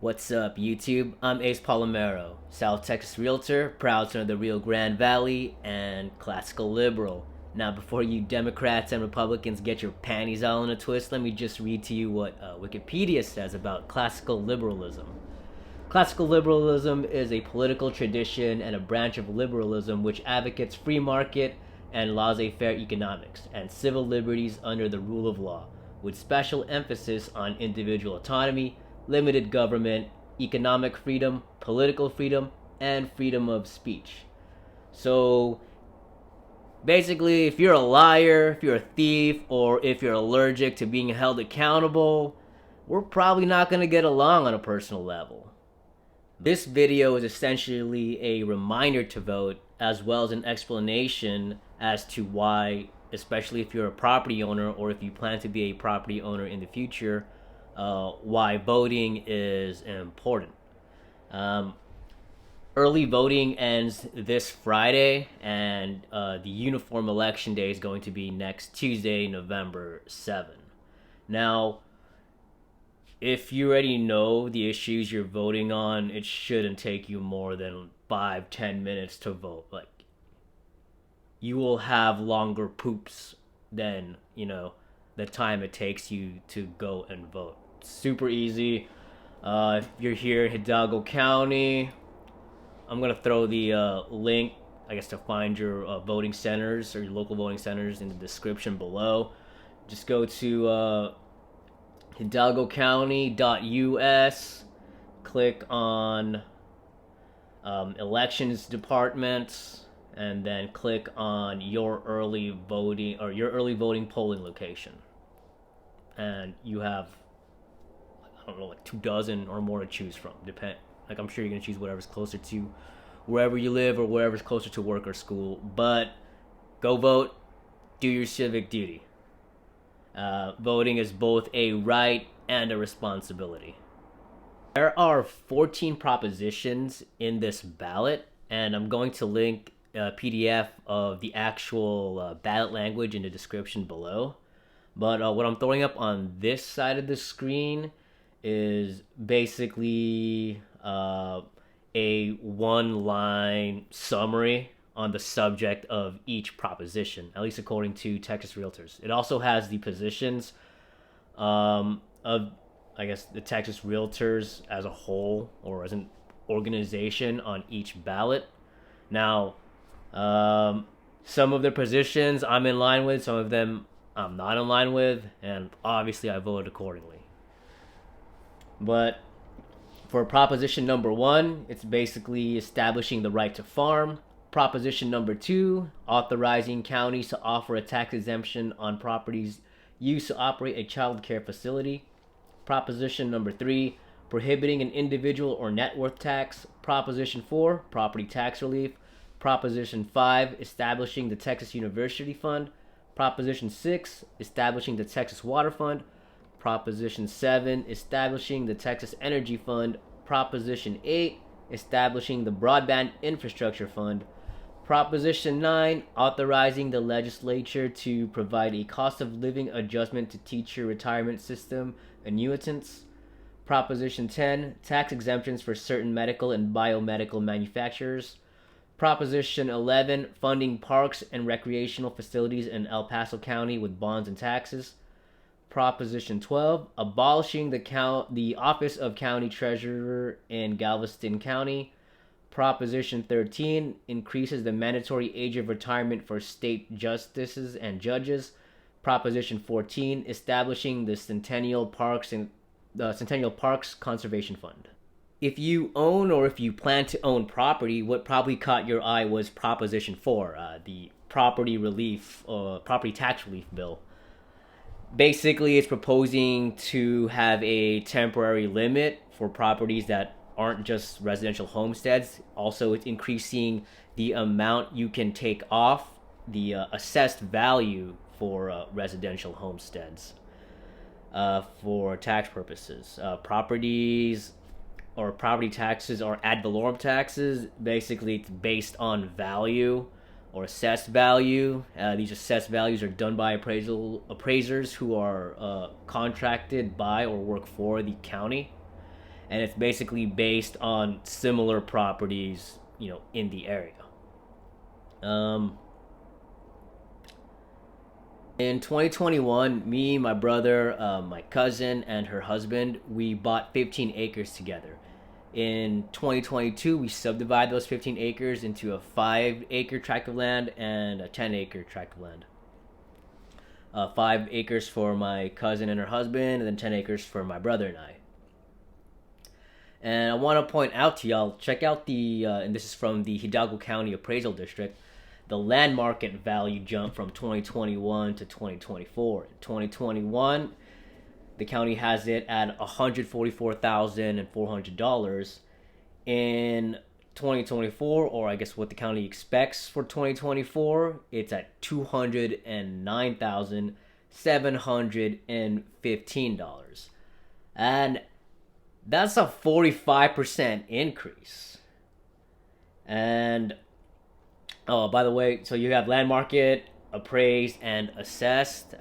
What's up, YouTube? I'm Ace Palomero, South Texas Realtor, proud son of the Rio Grande Valley, and classical liberal. Now, before you Democrats and Republicans get your panties all in a twist, let me just read to you what Wikipedia says about classical liberalism. Classical liberalism is a political tradition and a branch of liberalism which advocates free market and laissez-faire economics and civil liberties under the rule of law, with special emphasis on individual autonomy, limited government, economic freedom, political freedom, and freedom of speech. So basically, if you're a liar, if you're a thief, or if you're allergic to being held accountable, we're probably not going to get along on a personal level. This video is essentially a reminder to vote, as well as an explanation as to why, especially if you're a property owner or if you plan to be a property owner in the future, why voting is important. Early voting ends this Friday, and the uniform election day is going to be next Tuesday, November 7. Now, if you already know the issues you're voting on, it shouldn't take you more than 5-10 minutes to vote. Like, you will have longer poops than, the time it takes you to go and vote. Super easy. If you're here in Hidalgo County, I'm gonna throw the link, I guess, to find your voting centers or your local voting centers in the description below. Just go to hidalgocounty.us, click on elections departments, and then click on your early voting or your early voting polling location. And you have, I don't know, like 24 or more to choose from. I'm sure you're gonna choose whatever's closer to wherever you live or wherever's closer to work or school. But go vote, do your civic duty. Voting is both a right and a responsibility. There are 14 propositions in this ballot, and I'm going to link a PDF of the actual ballot language in the description below. But what I'm throwing up on this side of the screen is basically a one-line summary on the subject of each proposition, at least according to Texas Realtors. It also has the positions of, I guess, the Texas Realtors as a whole or as an organization on each ballot. Now, some of their positions I'm in line with, some of them I'm not in line with, and obviously I voted accordingly. But for proposition number 1, it's basically establishing the right to farm. Proposition number 2, authorizing counties to offer a tax exemption on properties used to operate a child care facility. Proposition number 3, prohibiting an individual or net worth tax. Proposition 4, property tax relief. Proposition 5, establishing the Texas University Fund. Proposition 6, establishing the Texas Water Fund. Proposition 7, establishing the Texas Energy Fund. Proposition 8, establishing the Broadband Infrastructure Fund. Proposition 9, authorizing the legislature to provide a cost of living adjustment to teacher retirement system annuitants. Proposition 10, tax exemptions for certain medical and biomedical manufacturers. Proposition 11, funding parks and recreational facilities in El Paso County with bonds and taxes. Proposition 12, abolishing the office of county treasurer in Galveston County. Proposition 13, increases the mandatory age of retirement for state justices and judges. Proposition 14, establishing the Centennial Parks Conservation Fund. If you own or if you plan to own property, what probably caught your eye was Proposition 4, the property tax relief bill. Basically, it's proposing to have a temporary limit for properties that aren't just residential homesteads. Also, it's increasing the amount you can take off the assessed value for residential homesteads for tax purposes. Properties or property taxes are ad valorem taxes. Basically, it's based on value or assessed value. These assessed values are done by appraisers who are contracted by or work for the county. and it's basically based on similar properties, in the area. Um, in 2021, me, my brother, my cousin, and her husband, we bought 15 acres together. In 2022, we subdivided those 15 acres into a 5-acre tract of land and a 10-acre tract of land. 5 acres for my cousin and her husband, and then 10 acres for my brother and I. And I want to point out to y'all, check out and this is from the Hidalgo County Appraisal District, the land market value jump from 2021 to 2024. In 2021, the county has it at $144,400. In 2024, or I guess what the county expects for 2024, it's at $209,715. And that's a 45% increase. And oh, by the way, so you have land market, appraised, and assessed.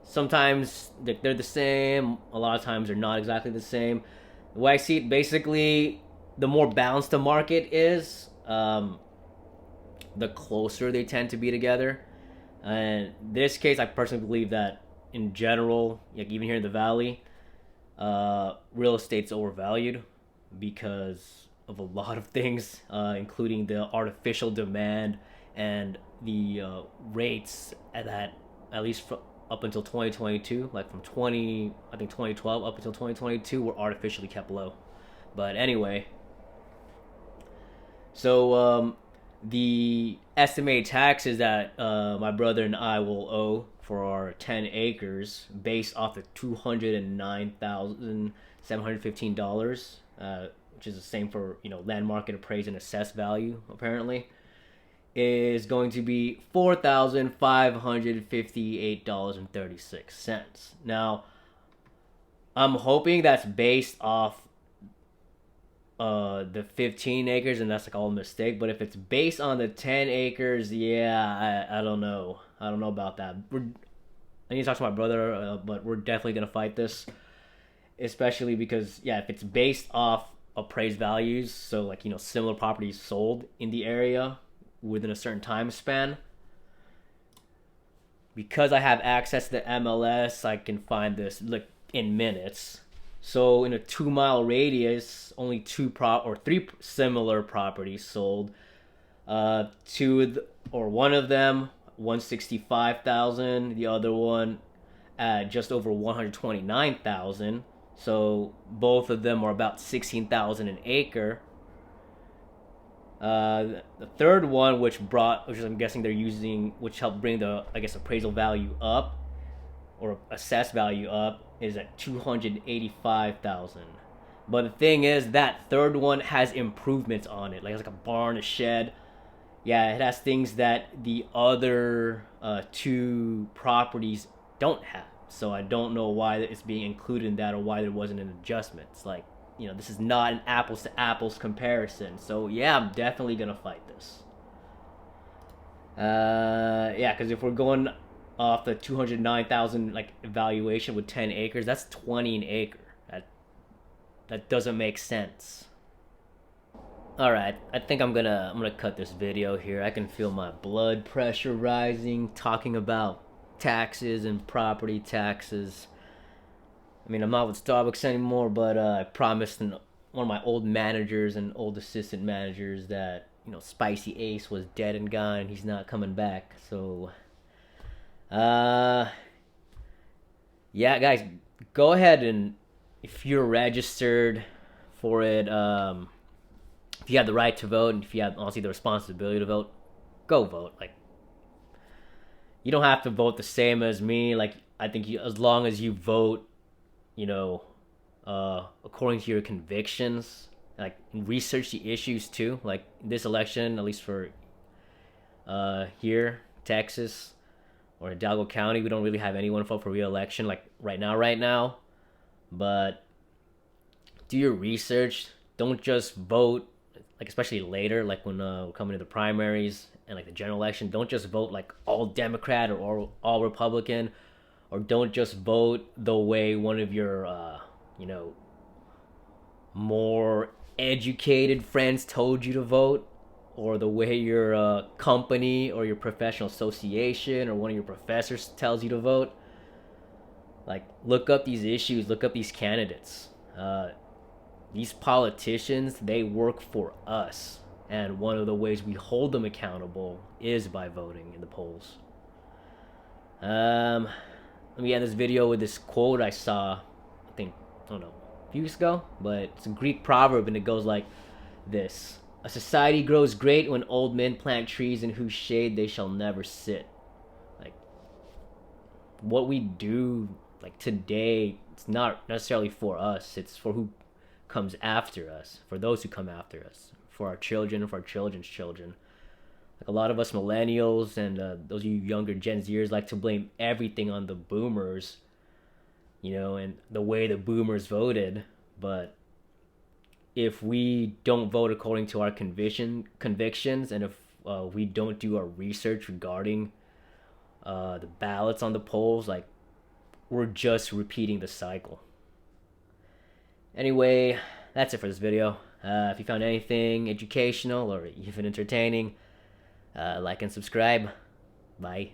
Sometimes they're the same. A lot of times they're not exactly the same. The way I see it, basically, the more balanced the market is, the closer they tend to be together. And in this case, I personally believe that in general, like even here in the valley, real estate's overvalued because of a lot of things, including the artificial demand and the rates that, at least up until 2022, like from 2012 up until 2022, were artificially kept low. But anyway, so the estimated taxes that my brother and I will owe for our 10 acres, based off the $209,715, which is the same for land market appraised and assessed value apparently, is going to be $4,558.36. Now, I'm hoping that's based off the 15 acres, and that's like all a mistake. But if it's based on the 10 acres, yeah, I don't know. I don't know about that. I need to talk to my brother, but we're definitely gonna fight this, especially because if it's based off appraised values, so like similar properties sold in the area within a certain time span. Because I have access to the MLS, I can find this like in minutes. So in a 2-mile radius, only 3 similar properties sold. One of them 165,000, the other one at just over 129,000. So both of them are about 16,000 an acre. The third one, which I'm guessing they're using, which helped bring the appraisal value up or assessed value up, is at 285,000. But the thing is, that third one has improvements on it, like it's like a barn, a shed. Yeah, it has things that the other 2 properties don't have. So I don't know why it's being included in that, or why there wasn't an adjustment. It's like, this is not an apples to apples comparison. So yeah, I'm definitely gonna fight this. Because if we're going off the 209,000 evaluation with 10 acres, that's 20 an acre. That doesn't make sense. All right, I think I'm gonna cut this video here. I can feel my blood pressure rising talking about taxes and property taxes. I mean, I'm not with Starbucks anymore, but I promised one of my old managers and old assistant managers that Spicy Ace was dead and gone. He's not coming back. So, guys, go ahead, and if you're registered for it, if you have the right to vote, and if you have honestly the responsibility to vote, go vote. Like, you don't have to vote the same as me. Like, I think as long as you vote, according to your convictions, like research the issues too. Like this election, at least for here, Texas or Hidalgo County, we don't really have anyone vote for re-election like right now. But do your research. Don't just vote, like especially later, like when we're coming to the primaries and like the general election. Don't just vote like all Democrat or all Republican, or don't just vote the way one of your more educated friends told you to vote, or the way your company or your professional association or one of your professors tells you to vote. Like, look up these issues, look up these candidates. These politicians, they work for us. And one of the ways we hold them accountable is by voting in the polls. Let me end this video with this quote I saw, I think, I don't know, a few weeks ago, but it's a Greek proverb and it goes like this: a society grows great when old men plant trees in whose shade they shall never sit. Like, what we do, like today, it's not necessarily for us, it's for who comes after us, for those who come after us, for our children, for our children's children. Like, a lot of us millennials and those of you younger Gen Zers like to blame everything on the boomers, you know, and the way the boomers voted. But if we don't vote according to our convictions, and if we don't do our research regarding the ballots on the polls, like, we're just repeating the cycle. Anyway, that's it for this video. If you found anything educational or even entertaining, like and subscribe. Bye.